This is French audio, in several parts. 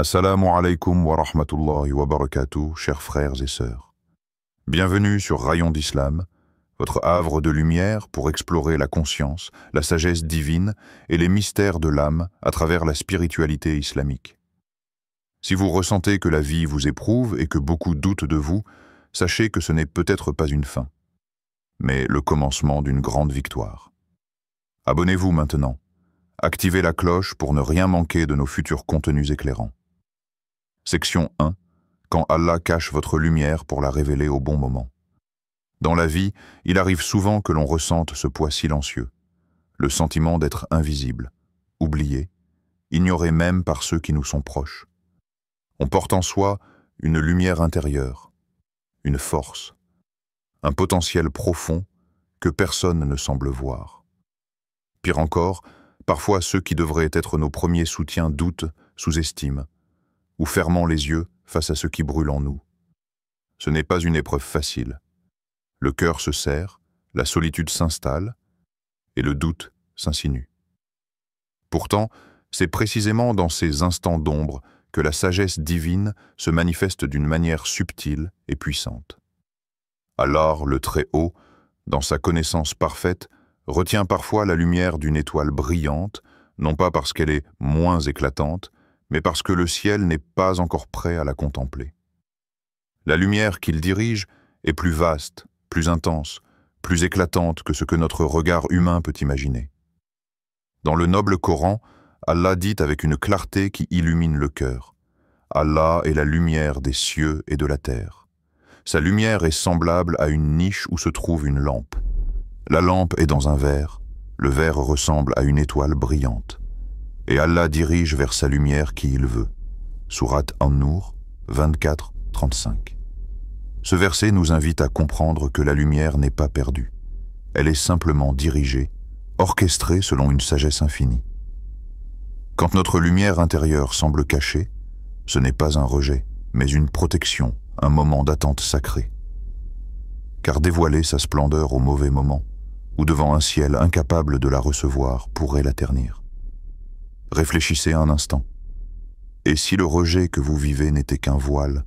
Assalamu alaikum wa rahmatullahi wa barakatuh, chers frères et sœurs. Bienvenue sur Rayon d'Islam, votre havre de lumière pour explorer la conscience, la sagesse divine et les mystères de l'âme à travers la spiritualité islamique. Si vous ressentez que la vie vous éprouve et que beaucoup doutent de vous, sachez que ce n'est peut-être pas une fin, mais le commencement d'une grande victoire. Abonnez-vous maintenant. Activez la cloche pour ne rien manquer de nos futurs contenus éclairants. Section 1. Quand Allah cache votre lumière pour la révéler au bon moment. Dans la vie, il arrive souvent que l'on ressente ce poids silencieux, le sentiment d'être invisible, oublié, ignoré même par ceux qui nous sont proches. On porte en soi une lumière intérieure, une force, un potentiel profond que personne ne semble voir. Pire encore, parfois ceux qui devraient être nos premiers soutiens doutent, sous-estiment, ou fermant les yeux face à ce qui brûle en nous. Ce n'est pas une épreuve facile. Le cœur se serre, la solitude s'installe, et le doute s'insinue. Pourtant, c'est précisément dans ces instants d'ombre que la sagesse divine se manifeste d'une manière subtile et puissante. Alors, le Très-Haut, dans sa connaissance parfaite, retient parfois la lumière d'une étoile brillante, non pas parce qu'elle est moins éclatante, mais parce que le ciel n'est pas encore prêt à la contempler. La lumière qu'il dirige est plus vaste, plus intense, plus éclatante que ce que notre regard humain peut imaginer. Dans le noble Coran, Allah dit avec une clarté qui illumine le cœur. Allah est la lumière des cieux et de la terre. Sa lumière est semblable à une niche où se trouve une lampe. La lampe est dans un verre, le verre ressemble à une étoile brillante. Et Allah dirige vers sa lumière qui il veut. Sourate An-Nur 24-35. Ce verset nous invite à comprendre que la lumière n'est pas perdue. Elle est simplement dirigée, orchestrée selon une sagesse infinie. Quand notre lumière intérieure semble cachée, ce n'est pas un rejet, mais une protection, un moment d'attente sacrée. Car dévoiler sa splendeur au mauvais moment, ou devant un ciel incapable de la recevoir, pourrait la ternir. Réfléchissez un instant. Et si le rejet que vous vivez n'était qu'un voile,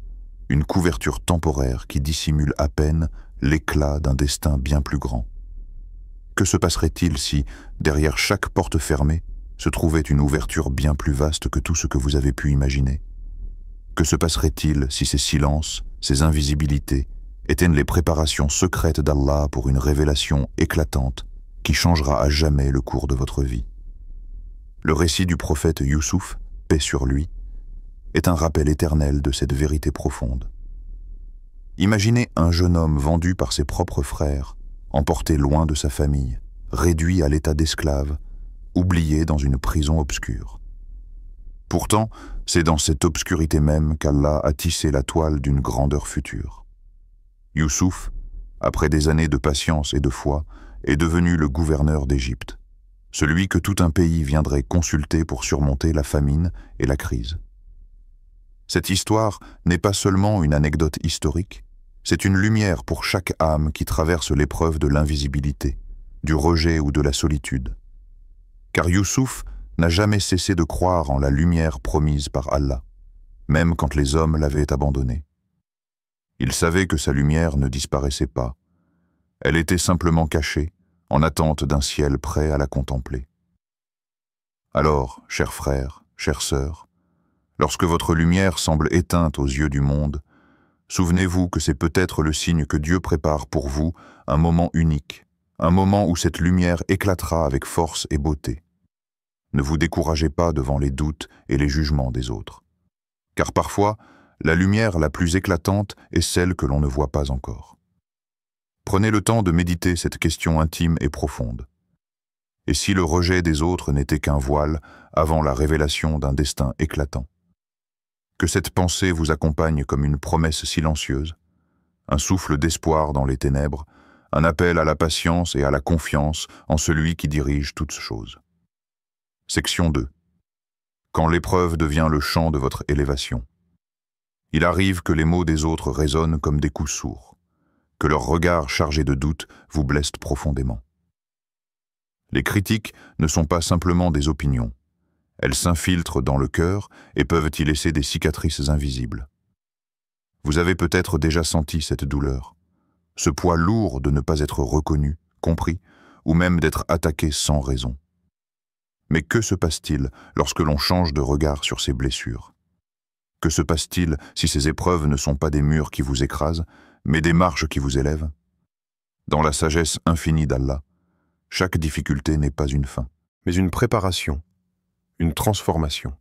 une couverture temporaire qui dissimule à peine l'éclat d'un destin bien plus grand? Que se passerait-il si, derrière chaque porte fermée, se trouvait une ouverture bien plus vaste que tout ce que vous avez pu imaginer? Que se passerait-il si ces silences, ces invisibilités, étaient les préparations secrètes d'Allah pour une révélation éclatante qui changera à jamais le cours de votre vie? Le récit du prophète Youssouf, paix sur lui, est un rappel éternel de cette vérité profonde. Imaginez un jeune homme vendu par ses propres frères, emporté loin de sa famille, réduit à l'état d'esclave, oublié dans une prison obscure. Pourtant, c'est dans cette obscurité même qu'Allah a tissé la toile d'une grandeur future. Youssouf, après des années de patience et de foi, est devenu le gouverneur d'Égypte, celui que tout un pays viendrait consulter pour surmonter la famine et la crise. Cette histoire n'est pas seulement une anecdote historique, c'est une lumière pour chaque âme qui traverse l'épreuve de l'invisibilité, du rejet ou de la solitude. Car Youssouf n'a jamais cessé de croire en la lumière promise par Allah, même quand les hommes l'avaient abandonné. Il savait que sa lumière ne disparaissait pas. Elle était simplement cachée, en attente d'un ciel prêt à la contempler. Alors, chers frères, chères sœurs, lorsque votre lumière semble éteinte aux yeux du monde, souvenez-vous que c'est peut-être le signe que Dieu prépare pour vous un moment unique, un moment où cette lumière éclatera avec force et beauté. Ne vous découragez pas devant les doutes et les jugements des autres, car parfois, la lumière la plus éclatante est celle que l'on ne voit pas encore. Prenez le temps de méditer cette question intime et profonde. Et si le rejet des autres n'était qu'un voile avant la révélation d'un destin éclatant? Que cette pensée vous accompagne comme une promesse silencieuse, un souffle d'espoir dans les ténèbres, un appel à la patience et à la confiance en celui qui dirige toutes choses. Section 2. Quand l'épreuve devient le chant de votre élévation. Il arrive que les mots des autres résonnent comme des coups sourds, que leurs regards chargés de doute vous blessent profondément. Les critiques ne sont pas simplement des opinions, Elles s'infiltrent dans le cœur et peuvent y laisser des cicatrices invisibles. Vous avez peut-être déjà senti cette douleur, ce poids lourd de ne pas être reconnu, compris, ou même d'être attaqué sans raison. Mais que se passe-t-il lorsque l'on change de regard sur ces blessures? Que se passe-t-il si ces épreuves ne sont pas des murs qui vous écrasent, mais des marches qui vous élèvent? Dans la sagesse infinie d'Allah, chaque difficulté n'est pas une fin, mais une préparation, une transformation.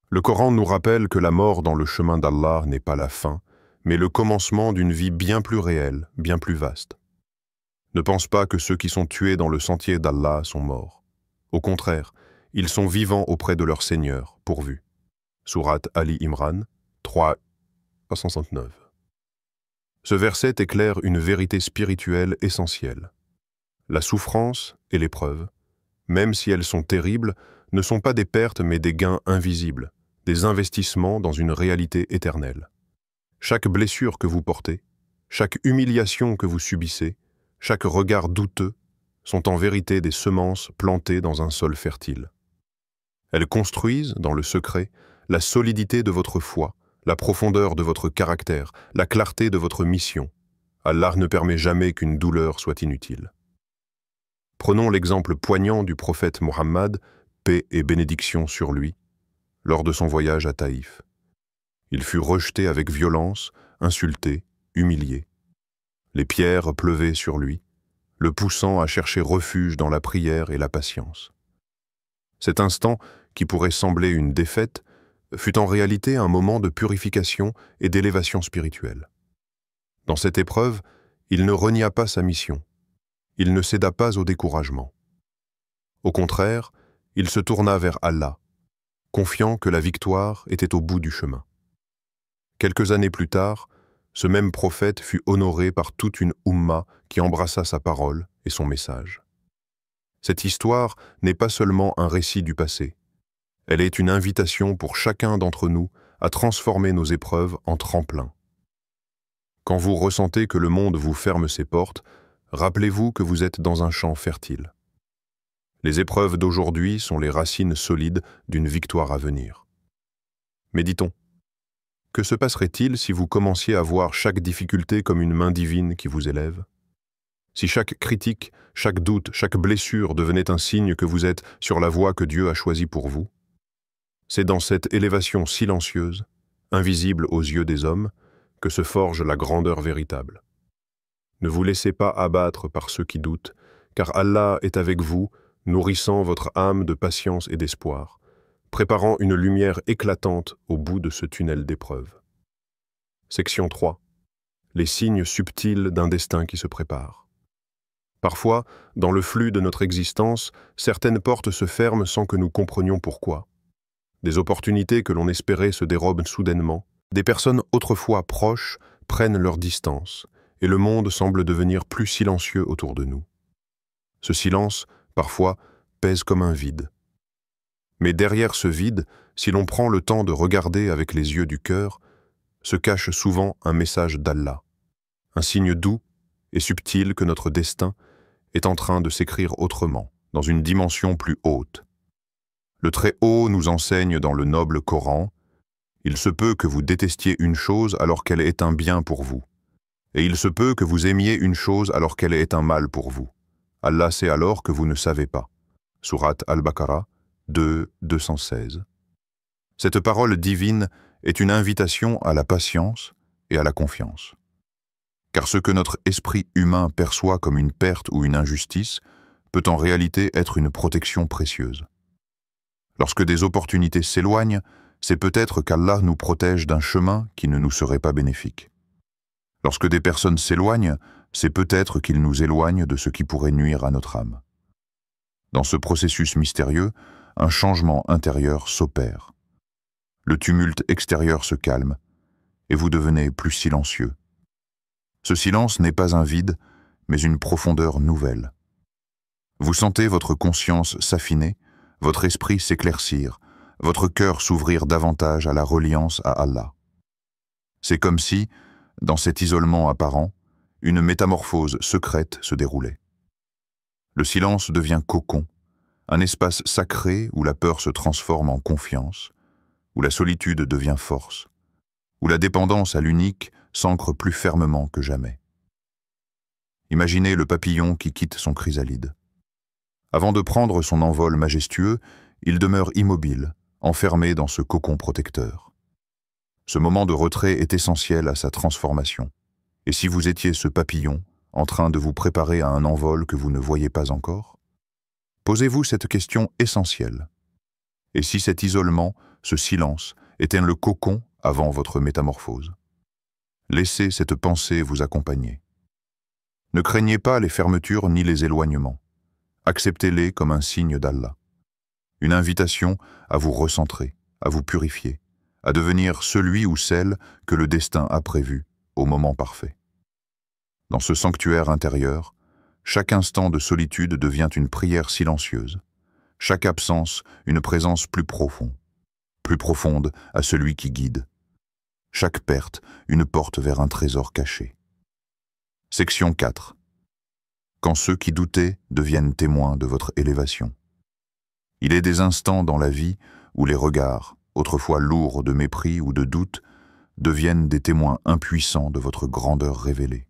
Le Coran nous rappelle que la mort dans le chemin d'Allah n'est pas la fin, mais le commencement d'une vie bien plus réelle, bien plus vaste. Ne pense pas que ceux qui sont tués dans le sentier d'Allah sont morts. Au contraire, ils sont vivants auprès de leur Seigneur, pourvu. Sourate Ali Imran, 3:69. Ce verset éclaire une vérité spirituelle essentielle. La souffrance et l'épreuve, même si elles sont terribles, ne sont pas des pertes mais des gains invisibles, des investissements dans une réalité éternelle. Chaque blessure que vous portez, chaque humiliation que vous subissez, chaque regard douteux sont en vérité des semences plantées dans un sol fertile. Elles construisent, dans le secret, la solidité de votre foi, la profondeur de votre caractère, la clarté de votre mission. Allah ne permet jamais qu'une douleur soit inutile. Prenons l'exemple poignant du prophète Mohammed, paix et bénédiction sur lui, lors de son voyage à Taïf. Il fut rejeté avec violence, insulté, humilié. Les pierres pleuvaient sur lui, le poussant à chercher refuge dans la prière et la patience. Cet instant, qui pourrait sembler une défaite, fut en réalité un moment de purification et d'élévation spirituelle. Dans cette épreuve, il ne renia pas sa mission. Il ne céda pas au découragement. Au contraire, il se tourna vers Allah, confiant que la victoire était au bout du chemin. Quelques années plus tard, ce même prophète fut honoré par toute une Oumma qui embrassa sa parole et son message. Cette histoire n'est pas seulement un récit du passé. Elle est une invitation pour chacun d'entre nous à transformer nos épreuves en tremplin. Quand vous ressentez que le monde vous ferme ses portes, rappelez-vous que vous êtes dans un champ fertile. Les épreuves d'aujourd'hui sont les racines solides d'une victoire à venir. Méditons. Que se passerait-il si vous commenciez à voir chaque difficulté comme une main divine qui vous élève? Si chaque critique, chaque doute, chaque blessure devenait un signe que vous êtes sur la voie que Dieu a choisie pour vous? C'est dans cette élévation silencieuse, invisible aux yeux des hommes, que se forge la grandeur véritable. Ne vous laissez pas abattre par ceux qui doutent, car Allah est avec vous, nourrissant votre âme de patience et d'espoir, préparant une lumière éclatante au bout de ce tunnel d'épreuves. Section 3. Les signes subtils d'un destin qui se prépare. Parfois, dans le flux de notre existence, certaines portes se ferment sans que nous comprenions pourquoi. Des opportunités que l'on espérait se dérobent soudainement, des personnes autrefois proches prennent leur distance, et le monde semble devenir plus silencieux autour de nous. Ce silence, parfois, pèse comme un vide. Mais derrière ce vide, si l'on prend le temps de regarder avec les yeux du cœur, se cache souvent un message d'Allah, un signe doux et subtil que notre destin est en train de s'écrire autrement, dans une dimension plus haute. Le Très-Haut nous enseigne dans le noble Coran « Il se peut que vous détestiez une chose alors qu'elle est un bien pour vous, et il se peut que vous aimiez une chose alors qu'elle est un mal pour vous. Allah sait alors que vous ne savez pas. » Sourate Al-Baqarah 2:216. Cette parole divine est une invitation à la patience et à la confiance. Car ce que notre esprit humain perçoit comme une perte ou une injustice peut en réalité être une protection précieuse. Lorsque des opportunités s'éloignent, c'est peut-être qu'Allah nous protège d'un chemin qui ne nous serait pas bénéfique. Lorsque des personnes s'éloignent, c'est peut-être qu'ils nous éloignent de ce qui pourrait nuire à notre âme. Dans ce processus mystérieux, un changement intérieur s'opère. Le tumulte extérieur se calme, et vous devenez plus silencieux. Ce silence n'est pas un vide, mais une profondeur nouvelle. Vous sentez votre conscience s'affiner, votre esprit s'éclaircir, votre cœur s'ouvrir davantage à la reliance à Allah. C'est comme si, dans cet isolement apparent, une métamorphose secrète se déroulait. Le silence devient cocon, un espace sacré où la peur se transforme en confiance, où la solitude devient force, où la dépendance à l'unique s'ancre plus fermement que jamais. Imaginez le papillon qui quitte son chrysalide. Avant de prendre son envol majestueux, il demeure immobile, enfermé dans ce cocon protecteur. Ce moment de retrait est essentiel à sa transformation. Et si vous étiez ce papillon, en train de vous préparer à un envol que vous ne voyez pas encore? Posez-vous cette question essentielle. Et si cet isolement, ce silence, était le cocon avant votre métamorphose? Laissez cette pensée vous accompagner. Ne craignez pas les fermetures ni les éloignements. Acceptez-les comme un signe d'Allah. Une invitation à vous recentrer, à vous purifier, à devenir celui ou celle que le destin a prévu au moment parfait. Dans ce sanctuaire intérieur, chaque instant de solitude devient une prière silencieuse, chaque absence une présence plus profonde à celui qui guide, chaque perte une porte vers un trésor caché. Section 4. Quand ceux qui doutaient deviennent témoins de votre élévation. Il est des instants dans la vie où les regards, autrefois lourds de mépris ou de doute, deviennent des témoins impuissants de votre grandeur révélée.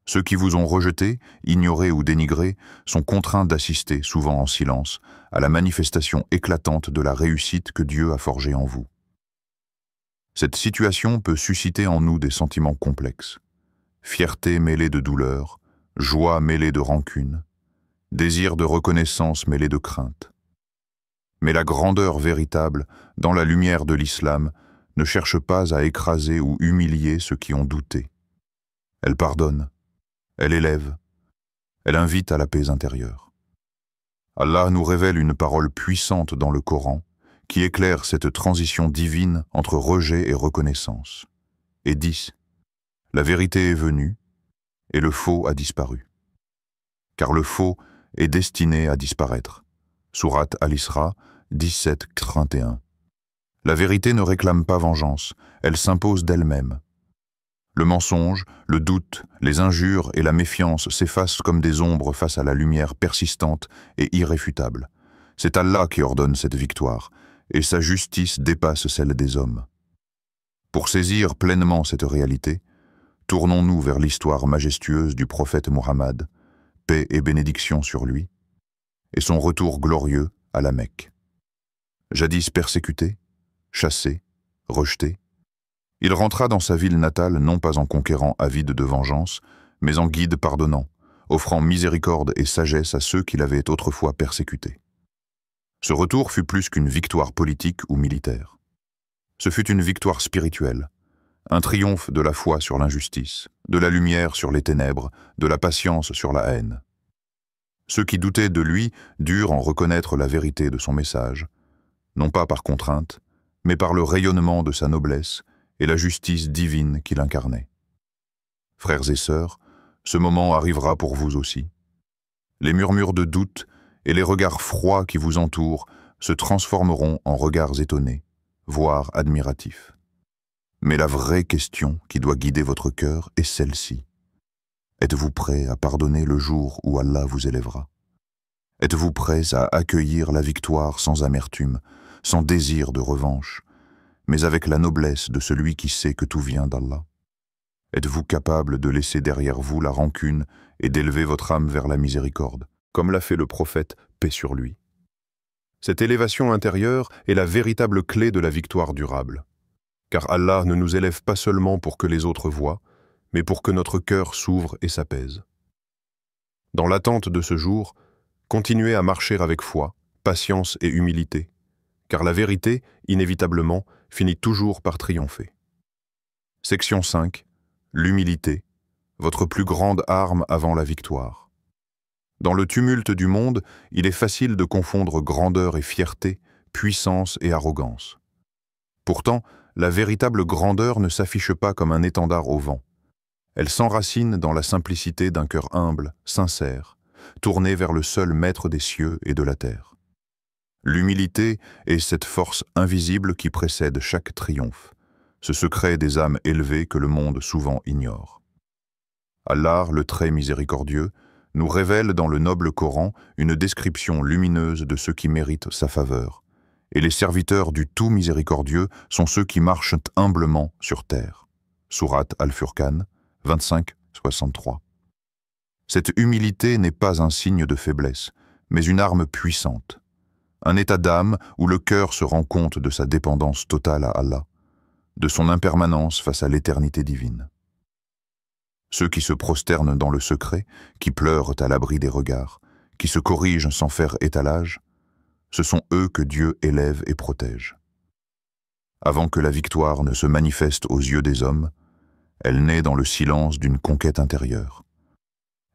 Ceux qui vous ont rejeté, ignoré ou dénigré sont contraints d'assister, souvent en silence, à la manifestation éclatante de la réussite que Dieu a forgée en vous. Cette situation peut susciter en nous des sentiments complexes. Fierté mêlée de douleur, joie mêlée de rancune, désir de reconnaissance mêlé de crainte. Mais la grandeur véritable, dans la lumière de l'islam, ne cherche pas à écraser ou humilier ceux qui ont douté. Elle pardonne, elle élève, elle invite à la paix intérieure. Allah nous révèle une parole puissante dans le Coran qui éclaire cette transition divine entre rejet et reconnaissance. Et dit: la vérité est venue et le faux a disparu. Car le faux est destiné à disparaître. Sourate Al-Isra 17-31. La vérité ne réclame pas vengeance, elle s'impose d'elle-même. Le mensonge, le doute, les injures et la méfiance s'effacent comme des ombres face à la lumière persistante et irréfutable. C'est Allah qui ordonne cette victoire, et sa justice dépasse celle des hommes. Pour saisir pleinement cette réalité, tournons-nous vers l'histoire majestueuse du prophète Muhammad, paix et bénédiction sur lui, et son retour glorieux à la Mecque. Jadis persécuté, chassé, rejeté, il rentra dans sa ville natale non pas en conquérant avide de vengeance, mais en guide pardonnant, offrant miséricorde et sagesse à ceux qui l'avaient autrefois persécuté. Ce retour fut plus qu'une victoire politique ou militaire. Ce fut une victoire spirituelle, un triomphe de la foi sur l'injustice, de la lumière sur les ténèbres, de la patience sur la haine. Ceux qui doutaient de lui durent en reconnaître la vérité de son message, non pas par contrainte, mais par le rayonnement de sa noblesse et la justice divine qu'il incarnait. Frères et sœurs, ce moment arrivera pour vous aussi. Les murmures de doute et les regards froids qui vous entourent se transformeront en regards étonnés, voire admiratifs. Mais la vraie question qui doit guider votre cœur est celle-ci. Êtes-vous prêt à pardonner le jour où Allah vous élèvera? Êtes-vous prêts à accueillir la victoire sans amertume, sans désir de revanche, mais avec la noblesse de celui qui sait que tout vient d'Allah? Êtes-vous capable de laisser derrière vous la rancune et d'élever votre âme vers la miséricorde, comme l'a fait le prophète, paix sur lui? Cette élévation intérieure est la véritable clé de la victoire durable. Car Allah ne nous élève pas seulement pour que les autres voient, mais pour que notre cœur s'ouvre et s'apaise. Dans l'attente de ce jour, continuez à marcher avec foi, patience et humilité, car la vérité, inévitablement, finit toujours par triompher. Section 5. L'humilité, votre plus grande arme avant la victoire. Dans le tumulte du monde, il est facile de confondre grandeur et fierté, puissance et arrogance. Pourtant, la véritable grandeur ne s'affiche pas comme un étendard au vent. Elle s'enracine dans la simplicité d'un cœur humble, sincère, tourné vers le seul maître des cieux et de la terre. L'humilité est cette force invisible qui précède chaque triomphe, ce secret des âmes élevées que le monde souvent ignore. Allah, le très miséricordieux, nous révèle dans le noble Coran une description lumineuse de ceux qui méritent sa faveur. Et les serviteurs du tout miséricordieux sont ceux qui marchent humblement sur terre. Sourate Al-Furqan, 25-63. Cette humilité n'est pas un signe de faiblesse, mais une arme puissante. Un état d'âme où le cœur se rend compte de sa dépendance totale à Allah, de son impermanence face à l'éternité divine. Ceux qui se prosternent dans le secret, qui pleurent à l'abri des regards, qui se corrigent sans faire étalage, ce sont eux que Dieu élève et protège. Avant que la victoire ne se manifeste aux yeux des hommes, elle naît dans le silence d'une conquête intérieure.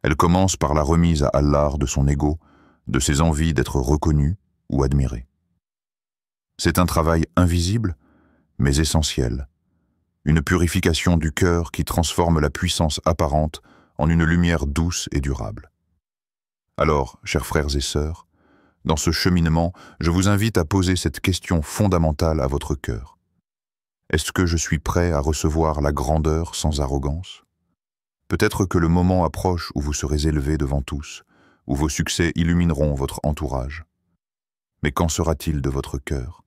Elle commence par la remise à Allah de son ego, de ses envies d'être reconnu ou admiré. C'est un travail invisible, mais essentiel. Une purification du cœur qui transforme la puissance apparente en une lumière douce et durable. Alors, chers frères et sœurs, dans ce cheminement, je vous invite à poser cette question fondamentale à votre cœur. Est-ce que je suis prêt à recevoir la grandeur sans arrogance? Peut-être que le moment approche où vous serez élevé devant tous, où vos succès illumineront votre entourage. Mais qu'en sera-t-il de votre cœur?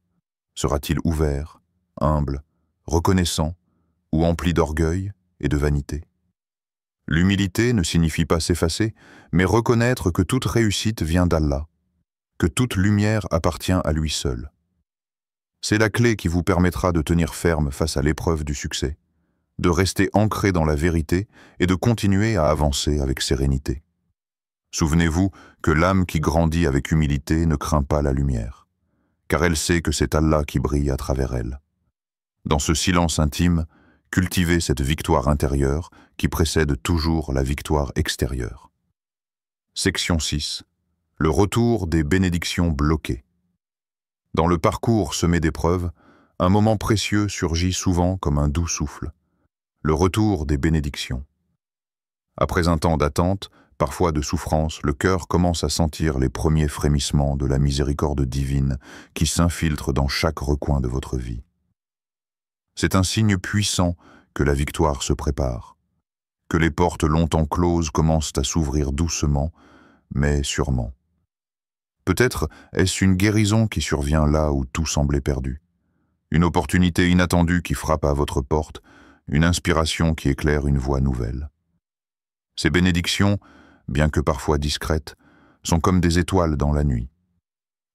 Sera-t-il ouvert, humble, reconnaissant, ou empli d'orgueil et de vanité? L'humilité ne signifie pas s'effacer, mais reconnaître que toute réussite vient d'Allah, que toute lumière appartient à lui seul. C'est la clé qui vous permettra de tenir ferme face à l'épreuve du succès, de rester ancré dans la vérité et de continuer à avancer avec sérénité. Souvenez-vous que l'âme qui grandit avec humilité ne craint pas la lumière, car elle sait que c'est Allah qui brille à travers elle. Dans ce silence intime, cultivez cette victoire intérieure qui précède toujours la victoire extérieure. Section 6. Le retour des bénédictions bloquées. Dans le parcours semé d'épreuves, un moment précieux surgit souvent comme un doux souffle. Le retour des bénédictions. Après un temps d'attente, parfois de souffrance, le cœur commence à sentir les premiers frémissements de la miséricorde divine qui s'infiltre dans chaque recoin de votre vie. C'est un signe puissant que la victoire se prépare, que les portes longtemps closes commencent à s'ouvrir doucement, mais sûrement. Peut-être est-ce une guérison qui survient là où tout semblait perdu, une opportunité inattendue qui frappe à votre porte, une inspiration qui éclaire une voie nouvelle. Ces bénédictions, bien que parfois discrètes, sont comme des étoiles dans la nuit.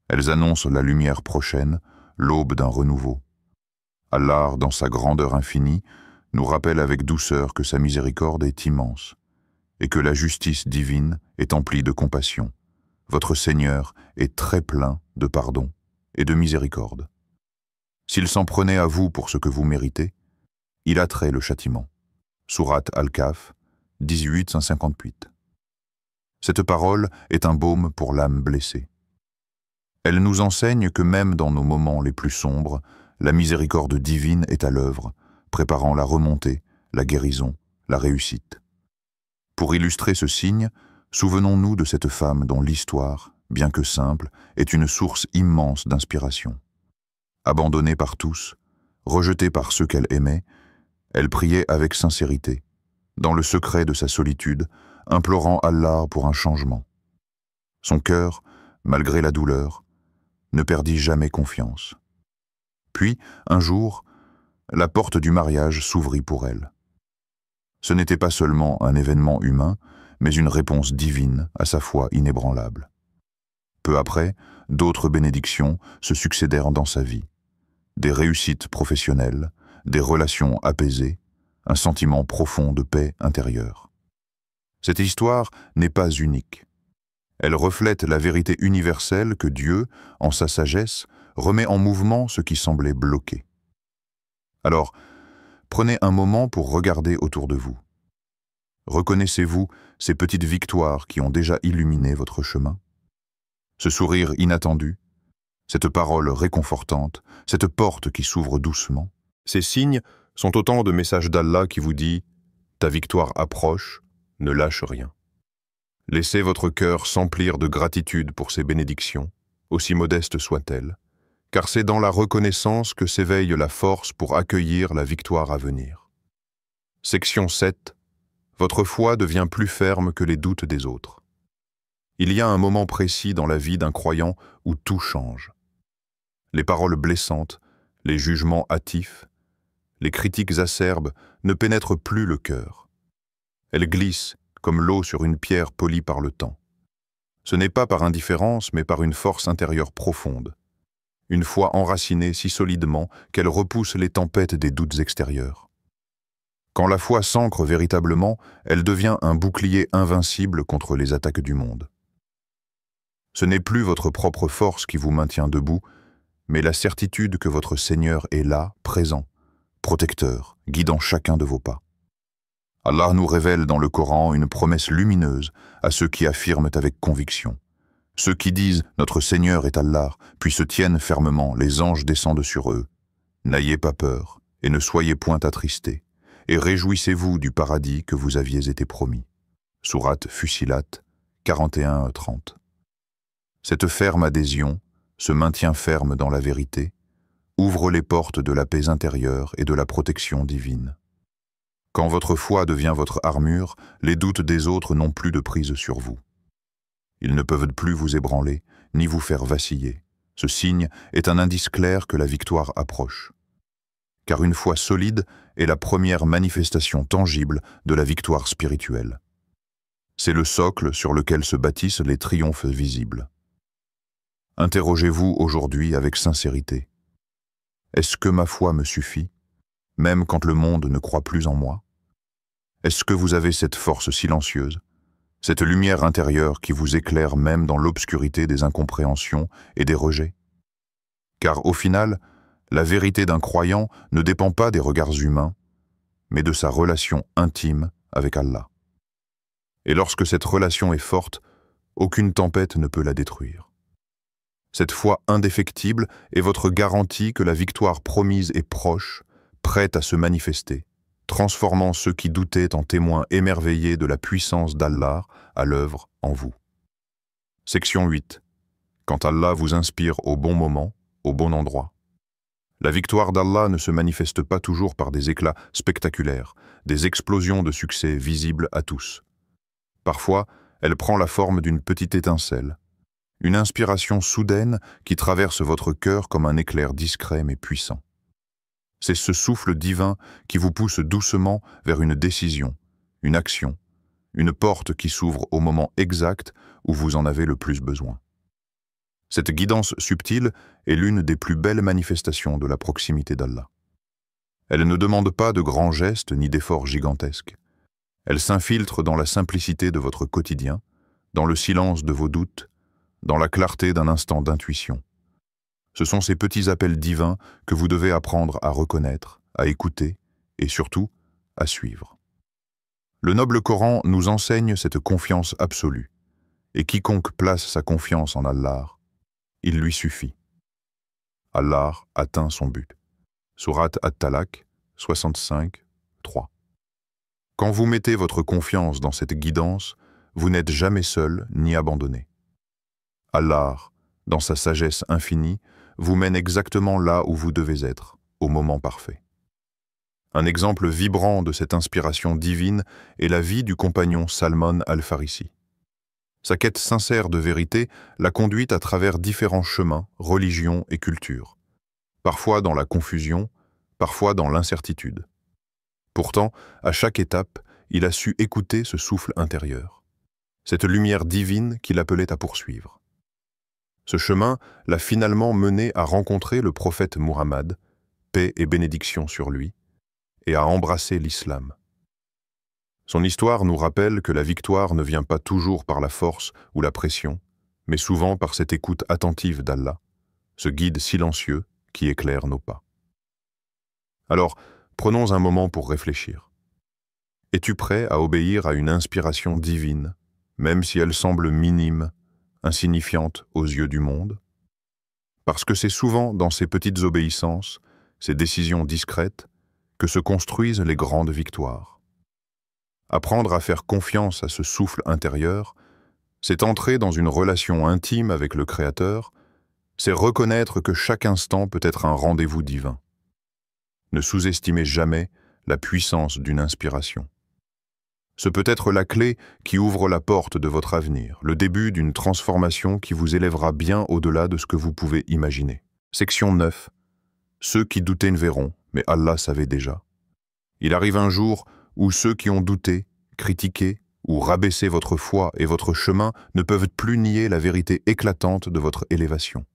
Elles annoncent la lumière prochaine, l'aube d'un renouveau. Allah, dans sa grandeur infinie, nous rappelle avec douceur que sa miséricorde est immense et que la justice divine est emplie de compassion. Votre Seigneur est très plein de pardon et de miséricorde. S'il s'en prenait à vous pour ce que vous méritez, il hâterait le châtiment. Sourate Al-Kahf, 18-58. Cette parole est un baume pour l'âme blessée. Elle nous enseigne que même dans nos moments les plus sombres, la miséricorde divine est à l'œuvre, préparant la remontée, la guérison, la réussite. Pour illustrer ce signe, souvenons-nous de cette femme dont l'histoire, bien que simple, est une source immense d'inspiration. Abandonnée par tous, rejetée par ceux qu'elle aimait, elle priait avec sincérité, dans le secret de sa solitude, implorant Allah pour un changement. Son cœur, malgré la douleur, ne perdit jamais confiance. Puis, un jour, la porte du mariage s'ouvrit pour elle. Ce n'était pas seulement un événement humain, mais une réponse divine à sa foi inébranlable. Peu après, d'autres bénédictions se succédèrent dans sa vie. Des réussites professionnelles, des relations apaisées, un sentiment profond de paix intérieure. Cette histoire n'est pas unique. Elle reflète la vérité universelle que Dieu, en sa sagesse, remet en mouvement ce qui semblait bloqué. Alors, prenez un moment pour regarder autour de vous. Reconnaissez-vous ces petites victoires qui ont déjà illuminé votre chemin? Ce sourire inattendu, cette parole réconfortante, cette porte qui s'ouvre doucement. Ces signes sont autant de messages d'Allah qui vous dit « Ta victoire approche, ne lâche rien ». Laissez votre cœur s'emplir de gratitude pour ces bénédictions, aussi modestes soient-elles, car c'est dans la reconnaissance que s'éveille la force pour accueillir la victoire à venir. Section 7. Votre foi devient plus ferme que les doutes des autres. Il y a un moment précis dans la vie d'un croyant où tout change. Les paroles blessantes, les jugements hâtifs, les critiques acerbes ne pénètrent plus le cœur. Elles glissent comme l'eau sur une pierre polie par le temps. Ce n'est pas par indifférence, mais par une force intérieure profonde. Une foi enracinée si solidement qu'elle repousse les tempêtes des doutes extérieurs. Quand la foi s'ancre véritablement, elle devient un bouclier invincible contre les attaques du monde. Ce n'est plus votre propre force qui vous maintient debout, mais la certitude que votre Seigneur est là, présent, protecteur, guidant chacun de vos pas. Allah nous révèle dans le Coran une promesse lumineuse à ceux qui affirment avec conviction. Ceux qui disent « Notre Seigneur est Allah », puis se tiennent fermement, les anges descendent sur eux. N'ayez pas peur, et ne soyez point attristés, et réjouissez-vous du paradis que vous aviez été promis. Sourate Fussilat, 41-30. Cette ferme adhésion, ce maintien ferme dans la vérité, ouvre les portes de la paix intérieure et de la protection divine. Quand votre foi devient votre armure, les doutes des autres n'ont plus de prise sur vous. Ils ne peuvent plus vous ébranler, ni vous faire vaciller. Ce signe est un indice clair que la victoire approche. Car une foi solide est la première manifestation tangible de la victoire spirituelle. C'est le socle sur lequel se bâtissent les triomphes visibles. Interrogez-vous aujourd'hui avec sincérité. Est-ce que ma foi me suffit, même quand le monde ne croit plus en moi? Est-ce que vous avez cette force silencieuse, cette lumière intérieure qui vous éclaire même dans l'obscurité des incompréhensions et des rejets? Car au final, la vérité d'un croyant ne dépend pas des regards humains, mais de sa relation intime avec Allah. Et lorsque cette relation est forte, aucune tempête ne peut la détruire. Cette foi indéfectible est votre garantie que la victoire promise est proche, prête à se manifester, transformant ceux qui doutaient en témoins émerveillés de la puissance d'Allah à l'œuvre en vous. Section 8. Quand Allah vous inspire au bon moment, au bon endroit. La victoire d'Allah ne se manifeste pas toujours par des éclats spectaculaires, des explosions de succès visibles à tous. Parfois, elle prend la forme d'une petite étincelle, une inspiration soudaine qui traverse votre cœur comme un éclair discret mais puissant. C'est ce souffle divin qui vous pousse doucement vers une décision, une action, une porte qui s'ouvre au moment exact où vous en avez le plus besoin. Cette guidance subtile est l'une des plus belles manifestations de la proximité d'Allah. Elle ne demande pas de grands gestes ni d'efforts gigantesques. Elle s'infiltre dans la simplicité de votre quotidien, dans le silence de vos doutes, dans la clarté d'un instant d'intuition. Ce sont ces petits appels divins que vous devez apprendre à reconnaître, à écouter et surtout à suivre. Le noble Coran nous enseigne cette confiance absolue, et quiconque place sa confiance en Allah, il lui suffit. Allah atteint son but. Sourate At-Talaq, 65, 3. Quand vous mettez votre confiance dans cette guidance, vous n'êtes jamais seul ni abandonné. Allah, dans sa sagesse infinie, vous mène exactement là où vous devez être, au moment parfait. Un exemple vibrant de cette inspiration divine est la vie du compagnon Salman al-Farisi. Sa quête sincère de vérité l'a conduite à travers différents chemins, religions et cultures, parfois dans la confusion, parfois dans l'incertitude. Pourtant, à chaque étape, il a su écouter ce souffle intérieur, cette lumière divine qui l'appelait à poursuivre. Ce chemin l'a finalement mené à rencontrer le prophète Muhammad, paix et bénédiction sur lui, et à embrasser l'islam. Son histoire nous rappelle que la victoire ne vient pas toujours par la force ou la pression, mais souvent par cette écoute attentive d'Allah, ce guide silencieux qui éclaire nos pas. Alors, prenons un moment pour réfléchir. Es-tu prêt à obéir à une inspiration divine, même si elle semble minime, insignifiante aux yeux du monde? Parce que c'est souvent dans ces petites obéissances, ces décisions discrètes, que se construisent les grandes victoires. Apprendre à faire confiance à ce souffle intérieur, c'est entrer dans une relation intime avec le Créateur, c'est reconnaître que chaque instant peut être un rendez-vous divin. Ne sous-estimez jamais la puissance d'une inspiration. Ce peut être la clé qui ouvre la porte de votre avenir, le début d'une transformation qui vous élèvera bien au-delà de ce que vous pouvez imaginer. Section 9. Ceux qui doutaient ne verront, mais Allah savait déjà. Il arrive un jour où ceux qui ont douté, critiqué ou rabaissé votre foi et votre chemin ne peuvent plus nier la vérité éclatante de votre élévation.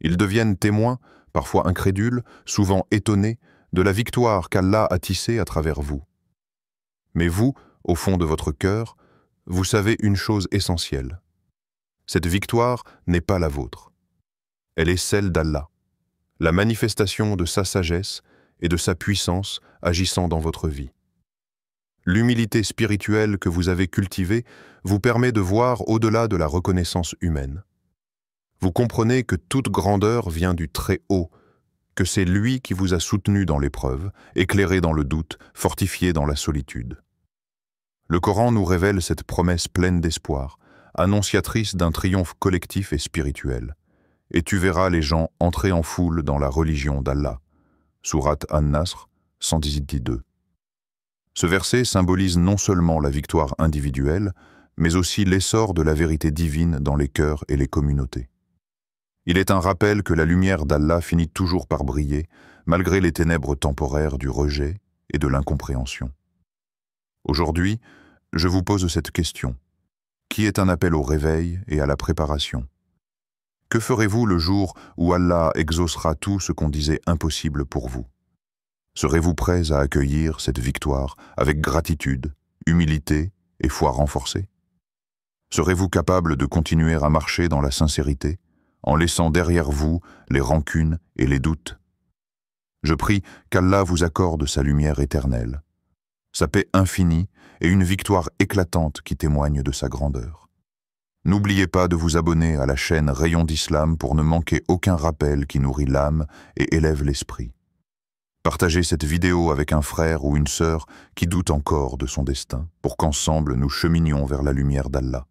Ils deviennent témoins, parfois incrédules, souvent étonnés, de la victoire qu'Allah a tissée à travers vous. Mais vous, au fond de votre cœur, vous savez une chose essentielle. Cette victoire n'est pas la vôtre. Elle est celle d'Allah, la manifestation de sa sagesse et de sa puissance agissant dans votre vie. L'humilité spirituelle que vous avez cultivée vous permet de voir au-delà de la reconnaissance humaine. Vous comprenez que toute grandeur vient du Très-Haut, que c'est lui qui vous a soutenu dans l'épreuve, éclairé dans le doute, fortifié dans la solitude. Le Coran nous révèle cette promesse pleine d'espoir, annonciatrice d'un triomphe collectif et spirituel. Et tu verras les gens entrer en foule dans la religion d'Allah. Sourate An-Nasr 112. Ce verset symbolise non seulement la victoire individuelle, mais aussi l'essor de la vérité divine dans les cœurs et les communautés. Il est un rappel que la lumière d'Allah finit toujours par briller, malgré les ténèbres temporaires du rejet et de l'incompréhension. Aujourd'hui, je vous pose cette question. Qui est un appel au réveil et à la préparation? Que ferez-vous le jour où Allah exaucera tout ce qu'on disait impossible pour vous? Serez-vous prêts à accueillir cette victoire avec gratitude, humilité et foi renforcée? Serez-vous capable de continuer à marcher dans la sincérité, en laissant derrière vous les rancunes et les doutes? Je prie qu'Allah vous accorde sa lumière éternelle, sa paix infinie et une victoire éclatante qui témoigne de sa grandeur. N'oubliez pas de vous abonner à la chaîne Rayons d'Islam pour ne manquer aucun rappel qui nourrit l'âme et élève l'esprit. Partagez cette vidéo avec un frère ou une sœur qui doute encore de son destin, pour qu'ensemble nous cheminions vers la lumière d'Allah.